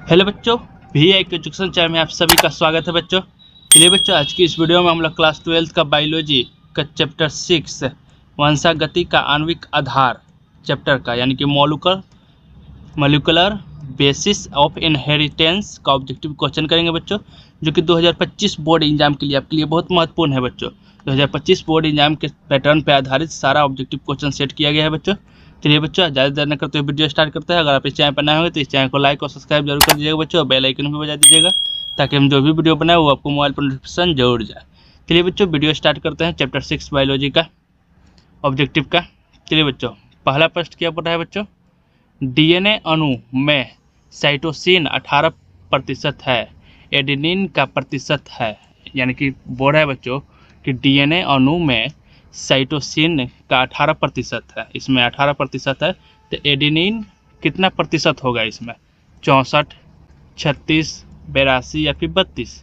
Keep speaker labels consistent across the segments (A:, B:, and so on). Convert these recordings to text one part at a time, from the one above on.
A: Hello बच्चों, VA education channel में आप सभी का स्वागत है बच्चों। चलिए बच्चों, आज की इस वीडियो में हम लोग क्लास 12 का बायोलॉजी का चैप्टर 6 वंशागति का आणविक आधार चैप्टर का यानी कि मॉलिक्यूलर बेसिस ऑफ इनहेरिटेंस का ऑब्जेक्टिव क्वेश्चन करेंगे बच्चों, जो कि 2025 बोर्ड एग्जाम के लिए आपके लिए बहुत महत्वपूर्ण है बच्चों। 2025 बोर्ड एग्जाम के पैटर्न पर आधारित सारा ऑब्जेक्टिव क्वेश्चन सेट किया गया है बच्चों। चलिए बच्चों, ज़्यादा देर न करते हुए वीडियो स्टार्ट करते हैं। अगर आप इस चैनल पर नए होंगे तो इस चैनल को लाइक और सब्सक्राइब जरूर कर दीजिएगा बच्चों, और बेल आइकन भी बजा दीजिएगा ताकि हम जो भी वीडियो बनाए वो आपको मोबाइल पर नोटिफिकेशन जरूर जाए। चलिए बच्चों, वीडियो स्टार्ट करते हैं चैप्टर 6 बायोलॉजी का ऑब्जेक्टिव का। चलिए बच्चों, पहला प्रश्न क्या पढ़ा है बच्चों? डीएनए अणु में साइटोसिन 18% है, एडेनिन का प्रतिशत है। यानी कि बोल रहा है बच्चों कि डीएनए अणु में साइटोसिन का 18% है, इसमें 18% है, तो एडेनिन कितना प्रतिशत होगा इसमें? 64, 36, 82 या फिर 32?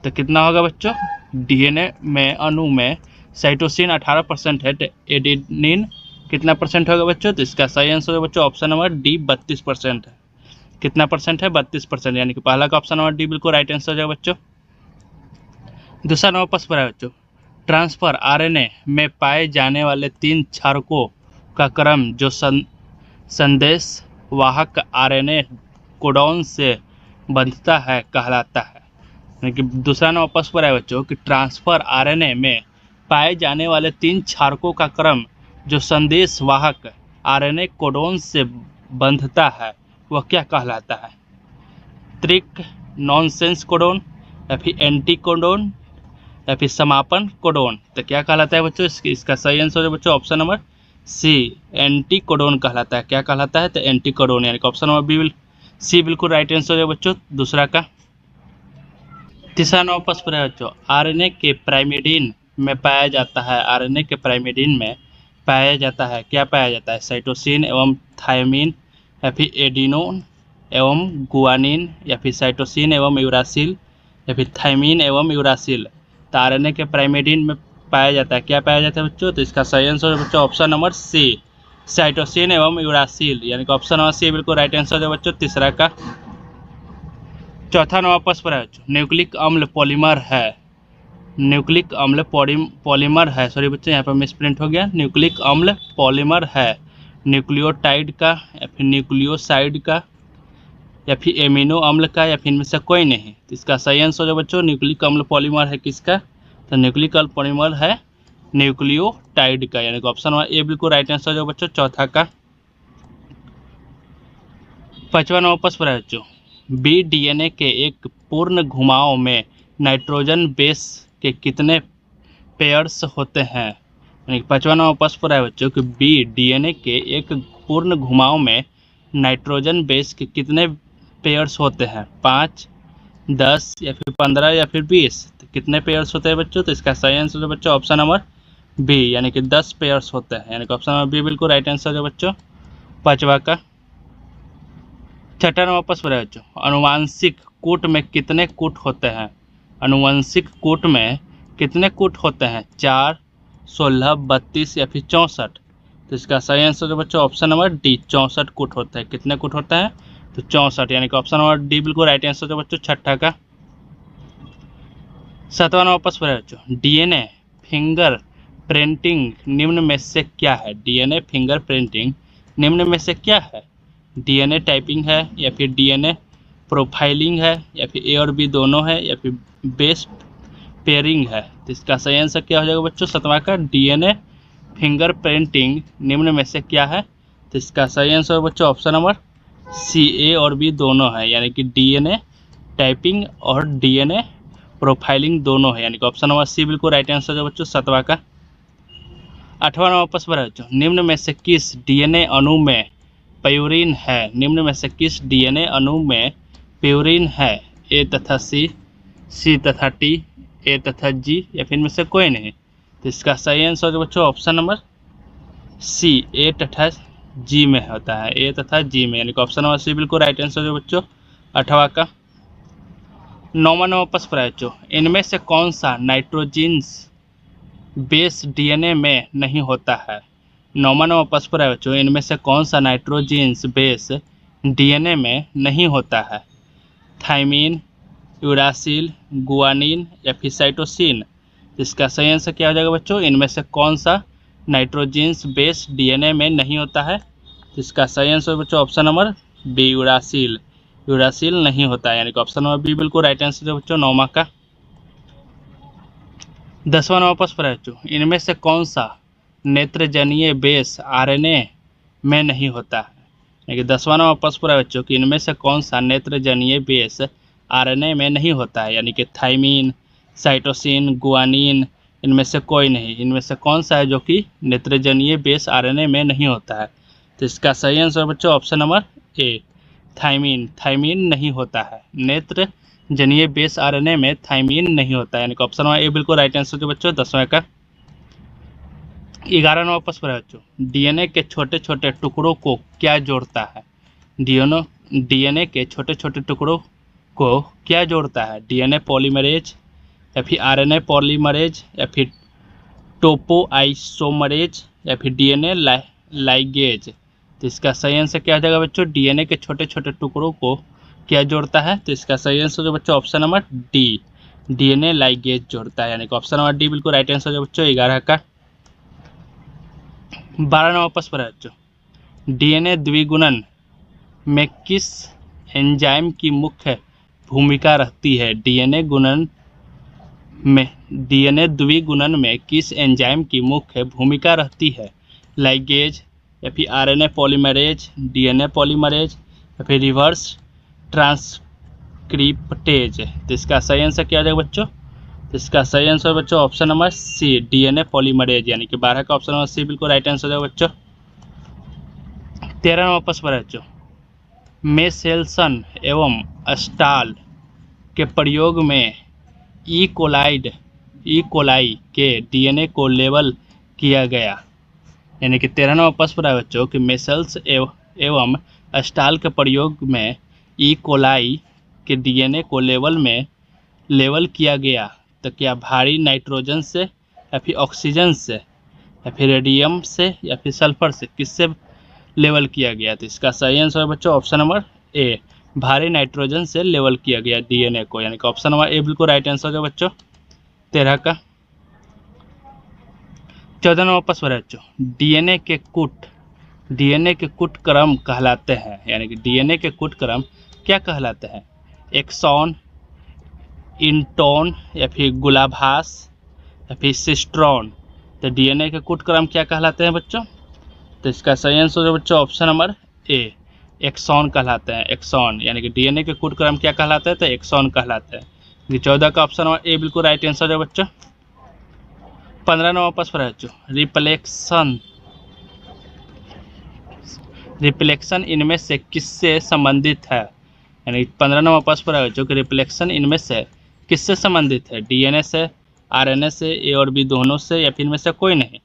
A: तो कितना होगा बच्चों? डीएनए में अणु में साइटोसिन 18% है, तो एडेनिन कितना परसेंट होगा बच्चों? तो इसका सही आंसर होगा बच्चों ऑप्शन नंबर डी, 32% है। कितना परसेंट है? 32%। यानी कि पहला का ऑप्शन नंबर डी बिल्कुल राइट आंसर हो जाएगा बच्चों। दूसरा नंबर प्रश्न है बच्चों, ट्रांसफर आरएनए में पाए जाने वाले 3 क्षारकों का क्रम जो संदेश वाहक आरएनए कोडॉन से बंधता है कहलाता है। यानी कि दूसरा नंबर प्रश्न है बच्चों कि ट्रांसफर आरएनए में पाए जाने वाले 3 क्षारकों का क्रम जो संदेश वाहक आरएनए कोडॉन से बंधता है वह क्या कहलाता है? त्रिक, नॉनसेंस कोडॉन, या फिर एंटी कोडॉन, या फिर समापन कोडॉन? तो क्या कहलाता है बच्चों? इसका सही आंसर है बच्चों option number C, anticodon कहलाता है। क्या कहलाता है? तो एंटी कोडॉन। यानी कि ऑप्शन नंबर बी, सी बिल्कुल राइट आंसर है बच्चों दूसरा का। तीसरा नंबर प्रश्न है बच्चों, आरएनए के प्राइमेडिन में पाया जाता है, आरएनए के प्राइमेडिन में पाया जाता है, क्या पाया जाता है? साइटोसिन एवं थायमिन, या फिर एडिनोन एवं गुआनिन, या फिर साइटोसिन एवं यूरासिल, या फिर थायमिन एवं यूरासिल? तो आरएनए के प्राइमेडिन में पाया जाता है, क्या पाया जाता है बच्चों? तो इसका सही आंसर है बच्चों ऑप्शन नंबर सी, साइटोसिन एवं यूरासिल। यानी कि ऑप्शन नंबर सी बिल्कुल राइट आंसर है बच्चों तीसरा का। चौथा नंबर प्रश्न है बच्चों, न्यूक्लिक अम्ल पॉलीमर है, न्यूक्लिक अम्ल पॉलीमर है, सॉरी बच्चों यहाँ पर मिसप्रिंट हो गया, न्यूक्लिक अम्ल पॉलीमर है न्यूक्लियोटाइड का, या फिर न्यूक्लियोसाइड का, या फिर एमिनो अम्ल का, या फिर इनमें से कोई नहीं? तो इसका सही आंसर है बच्चों न्यूक्लिक अम्ल पॉलीमर है किसका? तो न्यूक्लिक अम्ल पॉलीमर है न्यूक्लियोटाइड का। यानी कि ऑप्शन नंबर ए बिल्कुल राइट आंसर है बच्चों चौथा का। पांचवा नंबर प्रश्न है बच्चों, बी डीएनए के एक पूर्ण घुमाव में नाइट्रोजन बेस के कितने पेयर्स होते हैं? यानी पांचवा नंबर प्रश्न है बच्चों कि बी डीएनए के एक पूर्ण घुमाव में नाइट्रोजन बेस के कितने पेयर्स होते हैं? 5, 10 या फिर 15 या फिर 20? तो कितने पेयर्स होते हैं बच्चों? तो इसका सही आंसर है बच्चों ऑप्शन नंबर बी, यानी कि 10 पेयर्स होते हैं। यानी कि ऑप्शन नंबर बी बिल्कुल राइट आंसर है बच्चों पांचवा का। छठा नंबर प्रश्न है बच्चों, अनुवांशिक कूट में कितने कूट होते हैं? अनुवांशिक कूट में कितने कूट होते हैं? 4, 16, 32 या फिर 64? तो इसका सही आंसर है बच्चों ऑप्शन नंबर डी, 64 कूट होते हैं। कितने कूट होते हैं? तो 64। यानी कि ऑप्शन नंबर डी बिल्कुल राइट आंसर है बच्चों छठा का। सातवां नंबर प्रश्न है बच्चों, डीएनए फिंगर प्रिंटिंग निम्न में से क्या है? डीएनए फिंगर प्रिंटिंग निम्न में से क्या है? डीएनए टाइपिंग है, या फिर डीएनए प्रोफाइलिंग है, या फिर ए और बी दोनों है, या फिर बेस पेयरिंग है? तो इसका सही आंसर क्या हो जाएगा बच्चों सतवां का? डीएनए फिंगर प्रिंटिंग निम्न में से क्या है? तो इसका सही आंसर है बच्चों ऑप्शन नंबर सी, ए और बी दोनों है। यानी कि डीएनए टाइपिंग और डीएनए प्रोफाइलिंग दोनों है। यानी कि ऑप्शन नंबर सी बिल्कुल राइट आंसर है बच्चों सतवां का। आठवां नंबर प्रश्न है बच्चों, निम्न में से किस डीएनए अणु में प्यूरिन है? निम्न में से किस डीएनए अणु में प्यूरिन है? ए तथा सी, सी तथा टी, ए तथा जी, या फिर इनमें से कोई नहीं? तो इसका सही आंसर है बच्चों ऑप्शन नंबर सी, ए तथा जी में होता है, ए तथा जी में। यानी कि ऑप्शन नंबर सी बिल्कुल राइट आंसर है बच्चों आठवां का। नौवां नंबर प्रश्न है बच्चों, इनमें से कौन सा नाइट्रोजन्स बेस डीएनए में नहीं होता है? नौवां नंबर प्रश्न है बच्चों, इनमें से कौन सा नाइट्रोजन्स बेस डीएनए में नहीं होता है? थायमीन, यूरासिल, गुआनिन या फिर साइटोसिन। इसका सही आंसर क्या हो जाएगा बच्चों? इनमें से कौन सा नाइट्रोजन्स बेस डीएनए में नहीं होता है? इसका सही आंसर बच्चों option number B, uracil. Uracil नहीं होता है, यानी कि ऑप्शन नंबर बी बिल्कुल राइट आंसर है बच्चों 9 का। 10वां नंबर प्रश्न है बच्चों, इनमें से कौन सा नेत्रजनीय बेस आरएनए में नहीं होता है? यानी कि 10वां नंबर प्रश्न है बच्चों कि इनमें से कौन सा नेत्रजनीय बेस आरएनए में नहीं होता है? यानी कि थायमीन, साइटोसिन, गुआनिन, इनमें से कोई नहीं। इनमें से कौन सा है जो कि नेत्रजनीय बेस आरएनए में नहीं होता है? तो इसका सही आंसर बच्चों option number A, thymine. Thymine नहीं होता है, नेत्रजनीय बेस आरएनए में थायमीन नहीं होता है, यानी कि ऑप्शन नंबर ए बिल्कुल राइट आंसर जो बच्चों 10वें का। 11वां नंबर प्रश्न है बच्चों, डीएनए के छोटे छोटे टुकड़ों को क्या जोड़ता है? डीएनए के छोटे छोटे टुकड़ों को क्या जोड़ता है? डीएनए पॉलीमरेज या फिर आरएनए पॉलीमरेज या फिर टोपोआइसोमरेज या फिर डीएनए लाइगेज। तो इसका सही आंसर क्या हो जाएगा बच्चों? डीएनए के छोटे छोटे टुकड़ों को क्या जोड़ता है? तो इसका सही आंसर जो बच्चों option number D, DNA ligase जोड़ता है, यानी कि ऑप्शन नंबर डी बिल्कुल राइट आंसर जो बच्चों 11 का। 12 नंबर प्रश्न है बच्चों, डीएनए द्विगुणन में किस एंजाइम की मुख्य भूमिका रहती है? डीएनए द्विगुणन में किस एंजाइम की मुख्य भूमिका रहती है? लाइगेज या फिर आरएनए पॉलीमरेज, डीएनए पॉलीमरेज या फिर रिवर्स ट्रांसक्रिप्टेज। तो इसका सही आंसर क्या हो जाएगा बच्चों? तो इसका सही आंसर बच्चों option number C, DNA polymerase, यानी कि 12 का ऑप्शन नंबर सी बिल्कुल राइट आंसर हो जाएगा बच्चों। 13 नंबर प्रश्न है बच्चों, मेसेल्सन एवं स्टाल के प्रयोग में ई कोलाई के डीएनए को लेबल किया गया। यानी कि 13 नंबर प्रश्न है बच्चों कि मेसल्स एवं स्टाल के प्रयोग में ई कोलाई के डीएनए को लेबल किया गया, तो क्या भारी नाइट्रोजन से या फिर ऑक्सीजन से या फिर रेडियम से या फिर सल्फर से, किससे लेवल किया गया? तो इसका सही आंसर है बच्चों ऑप्शन नंबर ए, भारी नाइट्रोजन से लेवल किया गया डीएनए को, यानी कि ऑप्शन नंबर ए बिल्कुल राइट आंसर है बच्चों 13 का। 14 नंबर प्रश्न है बच्चों, डीएनए के कूट क्रम कहलाते हैं। यानी कि डीएनए के कूट क्रम क्या कहलाते हैं? एक्सॉन, इंटोन या फिर गुलाभास या फिर सिस्ट्रॉन। तो डीएनए के कूट क्रम क्या कहलाते हैं बच्चों? तो इसका सही आंसर है बच्चों ऑप्शन नंबर ए, एक्सॉन कहलाते हैं। एक्सॉन, यानी कि डीएनए के कूट क्रम क्या कहलाते हैं? तो एक्सॉन कहलाते हैं। 14 का ऑप्शन नंबर ए बिल्कुल राइट आंसर है बच्चों। 15 नंबर प्रश्न है बच्चों, रिफ्लेक्शन इनमें से किससे संबंधित है? यानी 15 नंबर प्रश्न है बच्चों कि रिफ्लेक्शन इनमें से किससे संबंधित है? डीएनए से, आरएनए से, ए और बी दोनों से, या फिर इनमें से कोई नहीं?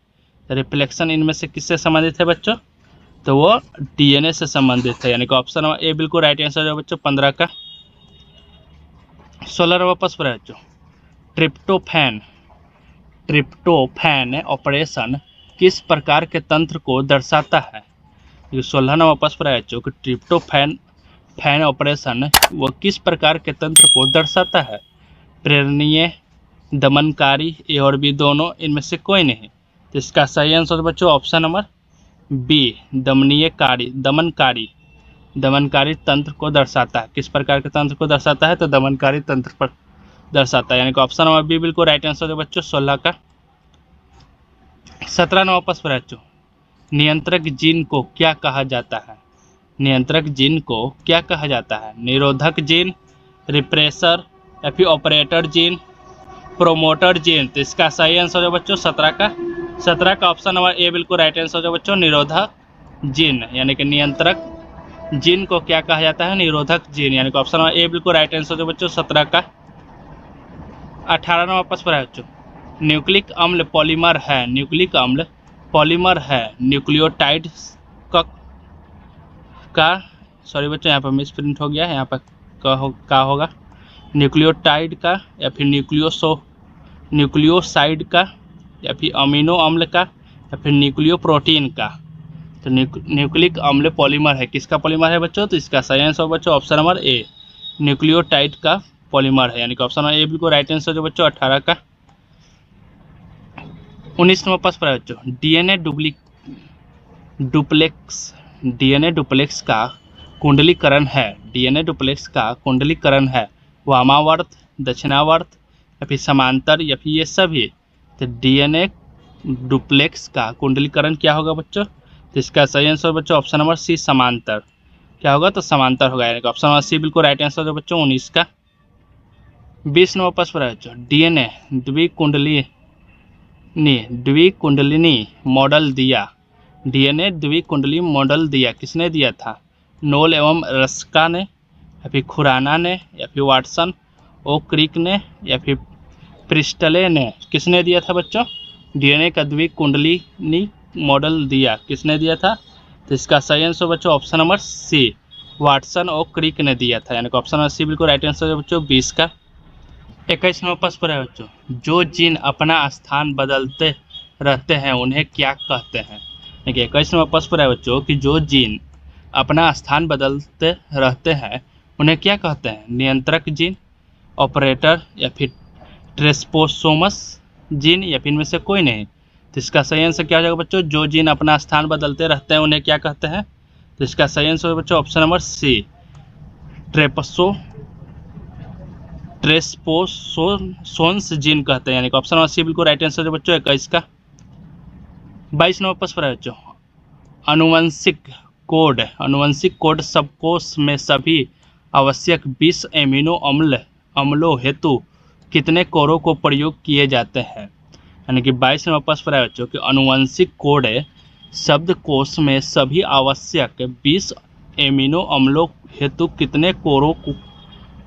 A: तो रिफ्लेक्शन इनमें से किससे संबंधित है बच्चों? तो वो डीएनए से संबंधित है, यानी कि ऑप्शन नंबर ए बिल्कुल राइट आंसर है बच्चों 15 का। 16 नंबर प्रश्न है बच्चों, ट्रिप्टोफैन ऑपरेशन किस प्रकार के तंत्र को दर्शाता है? 16 नंबर प्रश्न है बच्चों कि ट्रिप्टोफैन ऑपरेशन वो किस प्रकार के तंत्र को दर्शाता है? प्रेरणीय, दमनकारी, ए और बी दोनों, इनमें से कोई नहीं? तो इसका सही आंसर बच्चों ऑप्शन नंबर बी, दमनकारी तंत्र को दर्शाता है। किस प्रकार के तंत्र को दर्शाता है? तो दमनकारी तंत्र पर दर्शाता है, यानी कि ऑप्शन नंबर बी बिल्कुल राइट आंसर है बच्चों 16 का। 17 नंबर प्रश्न है बच्चों, नियंत्रक जीन को क्या कहा जाता है? नियंत्रक जीन को क्या कहा जाता है? निरोधक जीन, रिप्रेसर या फिर ऑपरेटर जीन, प्रोमोटर जीन। तो इसका सही आंसर है बच्चों 17 का ऑप्शन नंबर ए बिल्कुल राइट आंसर है बच्चों निरोधक जीन, यानी कि नियंत्रक जीन को क्या कहा जाता है? निरोधक जीन, यानी कि ऑप्शन नंबर ए बिल्कुल राइट आंसर है बच्चों 17 का। 18 नंबर प्रश्न है बच्चों, न्यूक्लिक अम्ल पॉलीमर है न्यूक्लियोटाइड का सॉरी बच्चों यहाँ पर मिस प्रिंट हो गया है, यहाँ पर क्या होगा? न्यूक्लियोटाइड का या फिर न्यूक्लियोसाइड का या फिर अमीनो अम्ल का या फिर न्यूक्लियोप्रोटीन का। तो न्यूक्लिक अम्ल पॉलीमर है, किसका पॉलीमर है बच्चों? तो इसका सही आंसर बच्चों ऑप्शन नंबर ए, न्यूक्लियोटाइड का पॉलीमर है, यानी कि ऑप्शन ए बिल्कुल राइट आंसर जो बच्चों 18 का। 19 नंबर प्रश्न है बच्चों, डीएनए डुप्लेक्स का कुंडलीकरण है, डीएनए डुप्लेक्स का कुंडलीकरण है वामावर्त, दक्षिणावर्त या फिर समांतर या फिर ये सभी। तो डीएनए डुप्लेक्स का कुंडलीकरण क्या होगा बच्चों? तो इसका सही आंसर बच्चों ऑप्शन नंबर सी समांतर। क्या होगा? तो समांतर होगा, यानी कि ऑप्शन नंबर सी बिल्कुल राइट आंसर जो बच्चों 19 का। 20 नंबर प्रश्न है बच्चों, डीएनए द्विकुंडलिनी मॉडल दिया, डीएनए द्विकुंडली मॉडल दिया किसने दिया था? नोल एवं रस्का ने या फिर खुराना ने या फिर वाटसन ओ क्रिक ने या फिर प्रिस्टले ने, किसने दिया था बच्चों? डीएनए का द्विकुंडलिनी मॉडल दिया किसने दिया था? तो इसका सही आंसर बच्चों ऑप्शन नंबर सी वाटसन और क्रिक ने दिया था, यानी कि ऑप्शन नंबर सी बिल्कुल राइट आंसर है बच्चों 20 का। 21 नंबर प्रश्न है बच्चों, जो जीन अपना स्थान बदलते रहते हैं उन्हें क्या कहते हैं? देखिए 21 नंबर प्रश्न है बच्चों कि जो जीन अपना स्थान बदलते रहते हैं उन्हें क्या कहते हैं? नियंत्रक जीन, ऑपरेटर या फिर ट्रेस्पोसोमस जीन या फिर इनमें से कोई नहीं। तो इसका सही आंसर क्या हो जाएगा बच्चों? जो जीन अपना स्थान बदलते रहते हैं उन्हें क्या कहते हैं? तो इसका सही आंसर है बच्चों ऑप्शन नंबर सी ट्रेस्पोसोन्स जीन कहते हैं, यानी कि ऑप्शन नंबर सी बिल्कुल राइट आंसर है बच्चों 21 का। 22 नंबर प्रश्न है बच्चों, अनुवंशिक कोड सबकोश में सभी आवश्यक 20 एमिनो अम्लों हेतु कितने कोरों को प्रयोग किए जाते हैं? यानी कि 22 नंबर प्रश्न है बच्चों कि अनुवंशिक कोड शब्दकोश में सभी आवश्यक 20 एमिनो अम्लों हेतु कितने कोरों को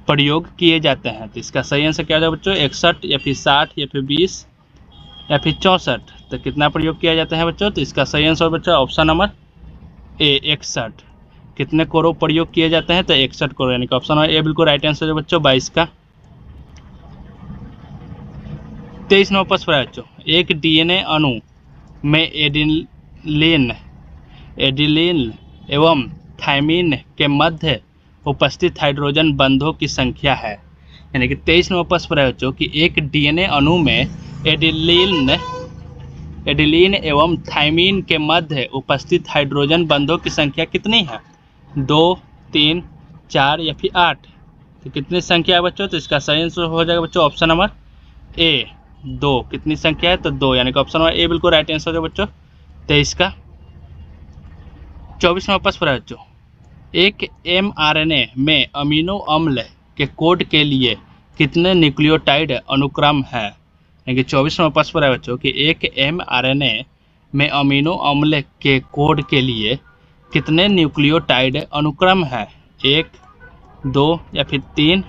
A: प्रयोग किए जाते हैं? तो इसका सही आंसर क्या हो जाएगा बच्चों? 61 या फिर 60 या फिर 20 या फिर 64। तो कितना प्रयोग किया जाता है बच्चों? तो इसका सही आंसर बच्चों ऑप्शन नंबर ए 61। कितने कोरों प्रयोग किए जाते हैं? तो 61 कोरों, यानी कि ऑप्शन नंबर ए बिल्कुल राइट आंसर है बच्चों 22 का। 23 नंबर प्रश्न है बच्चों, एक डीएनए अणु में एडिलीन एवं थायमीन के मध्य उपस्थित हाइड्रोजन बंधों की संख्या है। यानी कि 23 नंबर प्रश्न है बच्चों कि एक डीएनए अणु में एडिलीन एवं थायमीन के मध्य उपस्थित हाइड्रोजन बंधों की संख्या कितनी है? 2, 3, 4 या फिर 8। तो कितनी संख्या है बच्चों? तो इसका सही आंसर हो जाएगा बच्चों ऑप्शन नंबर ए 2। कितनी संख्या है? तो 2, यानी कि ऑप्शन नंबर ए बिल्कुल राइट आंसर है बच्चों 23 का। 24 नंबर प्रश्न है बच्चों, एक एमआरएनए में अमीनो अम्ल के कोड के लिए कितने न्यूक्लियोटाइड अनुक्रम है? यानी कि 24 नंबर प्रश्न है बच्चों कि एक एमआरएनए में अमीनो अम्ल के कोड के लिए कितने न्यूक्लियोटाइड अनुक्रम है? 1, 2 या फिर 3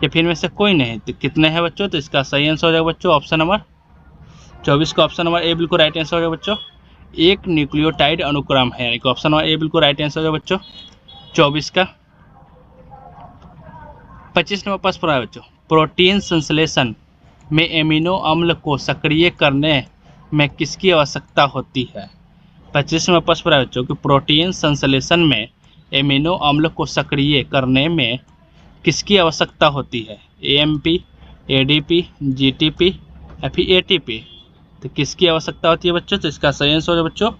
A: या फिर में से कोई नहीं। तो कितने हैं बच्चों? तो इसका सही आंसर हो जाएगा बच्चों ऑप्शन नंबर 24 का ऑप्शन नंबर ए बिल्कुल राइट आंसर हो जाएगा बच्चों। एक न्यूक्लियोटाइड अनुक्रम है, यानी कि ऑप्शन नंबर ए बिल्कुल राइट आंसर है बच्चों 24 का। 25 नंबर प्रश्न है बच्चों, प्रोटीन संश्लेषण में एमिनो अम्ल को सक्रिय करने में किसकी आवश्यकता होती है? 25 नंबर प्रश्न है बच्चों कि प्रोटीन संश्लेषण में एमिनो अम्ल को सक्रिय करने में किसकी आवश्यकता होती है? एएमपी, एडीपी, जीटीपी या फिर एटीपी। तो किसकी आवश्यकता होती है बच्चों? तो इसका सही आंसर है बच्चों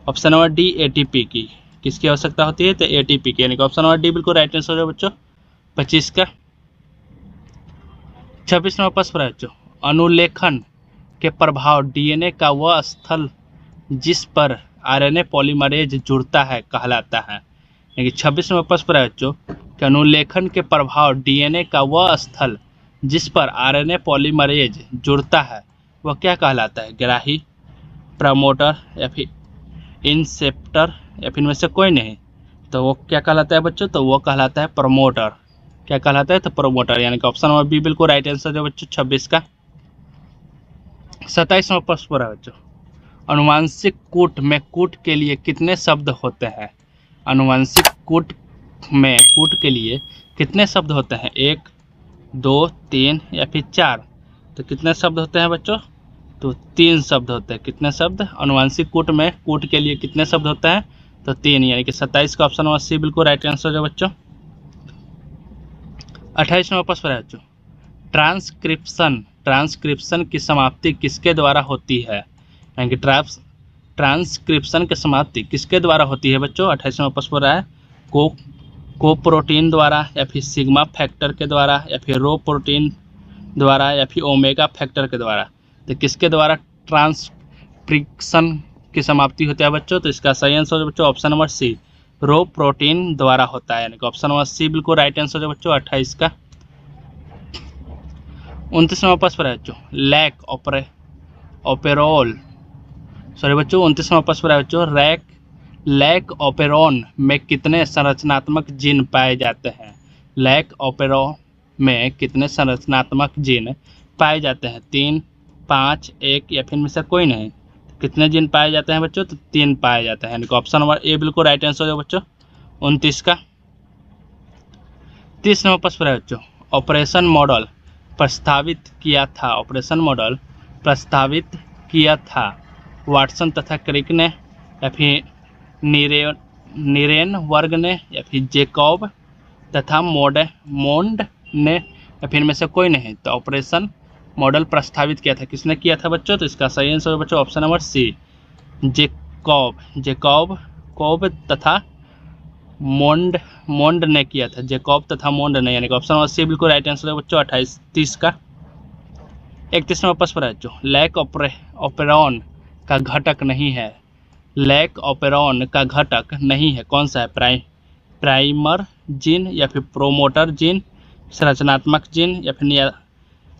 A: ऑप्शन नंबर डी एटीपी की। किसकी आवश्यकता होती है? तो एटीपी की, यानी कि ऑप्शन नंबर डी बिल्कुल राइट आंसर है बच्चों 25 का। 26 नंबर प्रश्न है बच्चों, अनुलेखन के प्रभाव डीएनए का वह स्थल जिस पर आरएनए पॉलीमरेज जुड़ता है कहलाता है। यानी कि 26 नंबर प्रश्न है बच्चों कि अनुलेखन के प्रभाव डीएनए का वह स्थल जिस पर आरएनए पॉलीमरेज जुड़ता है वह क्या कहलाता है? ग्राही, प्रमोटर या फिर इंसेप्टर या फिर इनमें से कोई नहीं। तो वो क्या कहलाता है बच्चों? तो वो कहलाता है प्रमोटर। क्या कहलाता है? तो प्रमोटर, यानी कि ऑप्शन नंबर बी बिल्कुल राइट आंसर है बच्चों 26 का। 27 नंबर प्रश्न है बच्चों, अनुवांशिक कूट में कूट के लिए कितने शब्द होते हैं? अनुवांशिक कूट में कूट के लिए कितने शब्द होते हैं? 1, 2, 3 या फिर 4। तो कितने शब्द होते हैं बच्चों? तो 3 शब्द होते हैं। कितने शब्द? अनुवांशिक कूट में कूट के लिए कितने शब्द होते हैं? तो 3, यानी कि 27 का ऑप्शन नंबर सी बिल्कुल राइट आंसर है बच्चों। 28वां प्रश्न है बच्चों, ट्रांसक्रिप्शन की समाप्ति किसके द्वारा होती है? यानी कि ट्रांसक्रिप्शन की समाप्ति किसके द्वारा होती है बच्चों? 28वां प्रश्न है कोप्रोटीन द्वारा, या फिर सिग्मा फैक्टर के द्वारा, या फिर रो प्रोटीन द्वारा, या फिर ओमेगा फैक्टर के द्वारा। तो किसके द्वारा ट्रांसक्रिप्शन की समाप्ति होती है बच्चों? तो इसका सही आंसर है बच्चों option number C, rho protein द्वारा होता है। यानी कि ऑप्शन नंबर सी बिल्कुल राइट आंसर है बच्चों 28 का। 29वां प्रश्न है बच्चों, लैक ऑपेरॉन में कितने संरचनात्मक जीन पाए जाते हैं? लैक ऑपेरॉन में कितने संरचनात्मक जीन पाए जाते हैं? 3, 5, 1 या फिर में से कोई नहीं। कितने जीन पाए जाते हैं बच्चों? तो 3 पाए जाते हैं। यानी कि ऑप्शन नंबर ए बिल्कुल राइट आंसर है बच्चों 29 का। 30वां प्रश्न है बच्चों, ऑपरेशन मॉडल प्रस्तावित किया था वाटसन तथा क्रिक ने, या फिर नीरेन वर्ग ने, या फिर जेकॉब तथा मोंड ने, या फिर में से कोई नहीं। तो ऑपरेशन मॉडल प्रस्तावित किया था किसने किया था बच्चों? तो इसका सही आंसर है बच्चों ऑप्शन नंबर सी, जेकॉब तथा मोंड ने किया था। जेकॉब तथा मोंड ने, यानी कि ऑप्शन नंबर सी बिल्कुल राइट आंसर है बच्चों 28-30 का। 31वां प्रश्न है बच्चों, लैक ऑपेरॉन का घटक नहीं है। लैक ऑपेरॉन का घटक नहीं है, कौन सा है? प्राइमर जीन, या फिर प्रोमोटर जीन, संरचनात्मक जीन, या फिर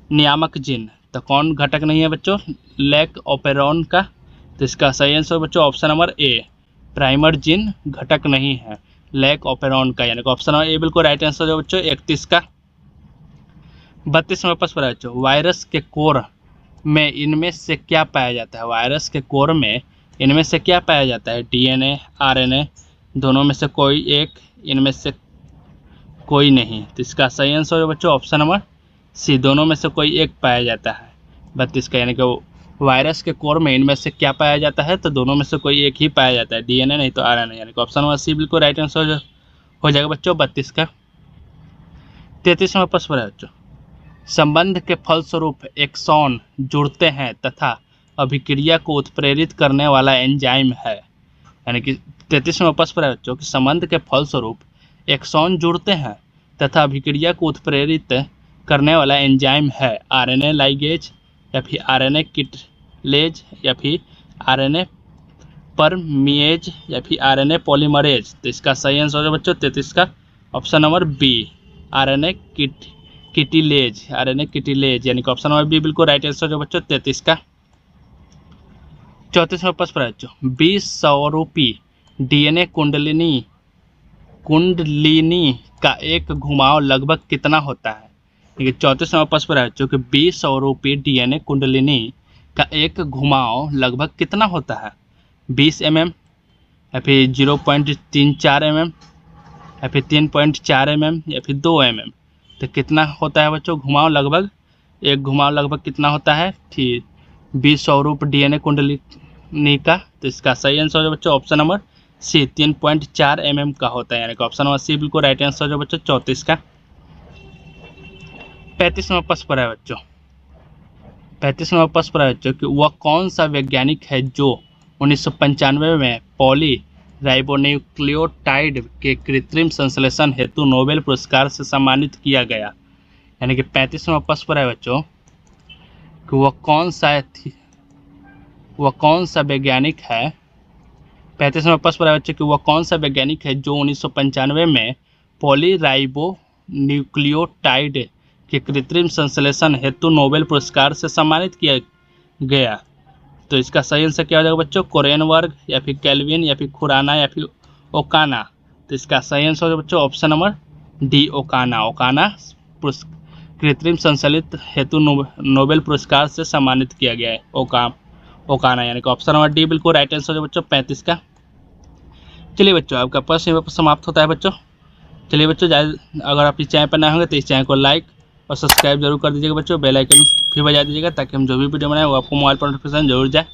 A: नियामक जीन। तो कौन घटक नहीं है बच्चों लैक ऑपेरॉन का? तो इसका सही आंसर बच्चों ऑप्शन नंबर ए, प्राइमर जीन घटक नहीं है लैक ऑपेरॉन का। यानी कि ऑप्शन नंबर ए बिल्कुल राइट आंसर है बच्चों 31 का। 32वां प्रश्न है बच्चों, वायरस के कोर में इनमें से क्या पाया जाता है? वायरस के कोर में इनमें से क्या पाया जाता है? DNA, RNA, दोनों में से कोई एक, इनमें से कोई नहीं। तो इसका सही आंसर है बच्चों ऑप्शन नंबर सी, दोनों में से कोई एक पाया जाता है 32 का। यानी कि वायरस के कोर में इनमें से क्या पाया जाता है? तो दोनों में से कोई एक ही पाया जाता है, DNA नहीं तो RNA। यानी कि ऑप्शन नंबर सी बिल्कुल राइट आंसर हो जाएगा बच्चों 32 का। 33वां प्रश्न है बच्चों, संबंध के फलस्वरूप एक्सॉन जुड़ते हैं तथा अभिक्रिया को उत्प्रेरित करने वाला एंजाइम है। यानी कि 33वां प्रश्न है बच्चों कि संबंध के फलस्वरूप एक्सॉन जुड़ते हैं तथा अभिक्रिया को उत्प्रेरित करने वाला एंजाइम है। RNA लाइगेज, या फिर RNA किटलेज, या फिर RNA परमिएज, या फिर RNA पॉलीमरेज। तो इसका सही आंसर है बच्चों 33 का ऑप्शन नंबर बी, RNA किटिलेज, यानी कि ऑप्शन नंबर बी बिल्कुल राइट आंसर है बच्चों 33 का। 34वां प्रश्न है बच्चों, 20 स्वरूपी DNA कुंडलिनी का एक घुमाव लगभग कितना होता है? 34वां प्रश्न है बच्चों कि 20 स्वरूपी DNA कुंडलिनी का एक घुमाव लगभग कितना होता है? 20 mm, या फिर 0.34 mm, या फिर 3.4 mm, या फिर 2 mm। तो कितना होता है बच्चों घुमाव लगभग? एक घुमाव लगभग कितना होता है? ठीक 20 स्वरूप DNA कुंडलिनी का। तो इसका सही आंसर है बच्चों ऑप्शन नंबर सी, 3.4 mm का होता है। यानी कि ऑप्शन नंबर सी बिल्कुल राइट आंसर है बच्चों 34 का। 35वां प्रश्न है बच्चों, 35वां प्रश्न है बच्चों कि वह कौन सा वैज्ञानिक है जो 1995 में पॉलीराइबोन्यूक्लियोटाइड के कृत्रिम संश्लेषण हेतु नोबेल पुरस्कार से सम्मानित किया गया? यानी कि 35वां प्रश्न है बच्चों कि वह कौन सा वैज्ञानिक है? 35वां प्रश्न है बच्चों कि वह कौन सा वैज्ञानिक है जो 1995 में पॉलीराइबोन्यूक्लियोटाइड के कृत्रिम संश्लेषण हेतु नोबेल पुरस्कार से सम्मानित किया गया? तो इसका सही आंसर क्या हो जाएगा बच्चों? कोरेनवर्ग, या फिर कैल्विन, या फिर खुराना, या फिर ओकाना। तो इसका सही आंसर है बच्चों ऑप्शन नंबर डी, ओकाना कृत्रिम संश्लेषण हेतु नोबेल पुरस्कार से सम्मानित किया गया है ओकाना। यानी कि ऑप्शन नंबर डी बिल्कुल राइट आंसर है बच्चों 35 का। चलिए बच्चों आपका प्रश्न यहाँ पर समाप्त होता है बच्चों। चलिए बच्चों अगर आप इस चैनल पर नए होंगे तो इस चैनल को लाइक और सब्सक्राइब जरूर कर दीजिएगा बच्चों, बेल आइकन फिर बजा दीजिएगा ताकि हम जो भी वीडियो बनाएं वो आपको मोबाइल पर नोटिफिकेशन जरूर जाए।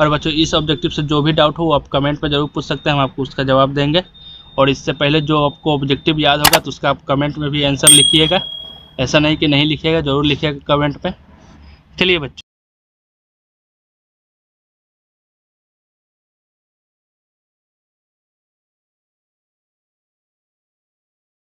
A: और बच्चों इस ऑब्जेक्टिव से जो भी डाउट हो वो आप कमेंट में जरूर पूछ सकते हैं, हम आपको उसका जवाब देंगे। और इससे पहले जो आपको ऑब्जेक्टिव याद होगा तो उसका आप कमेंट में भी आंसर लिखिएगा ऐसा नहीं कि नहीं लिखिएगा, ज़रूर लिखिएगा कमेंट पे। चलिए बच्चों।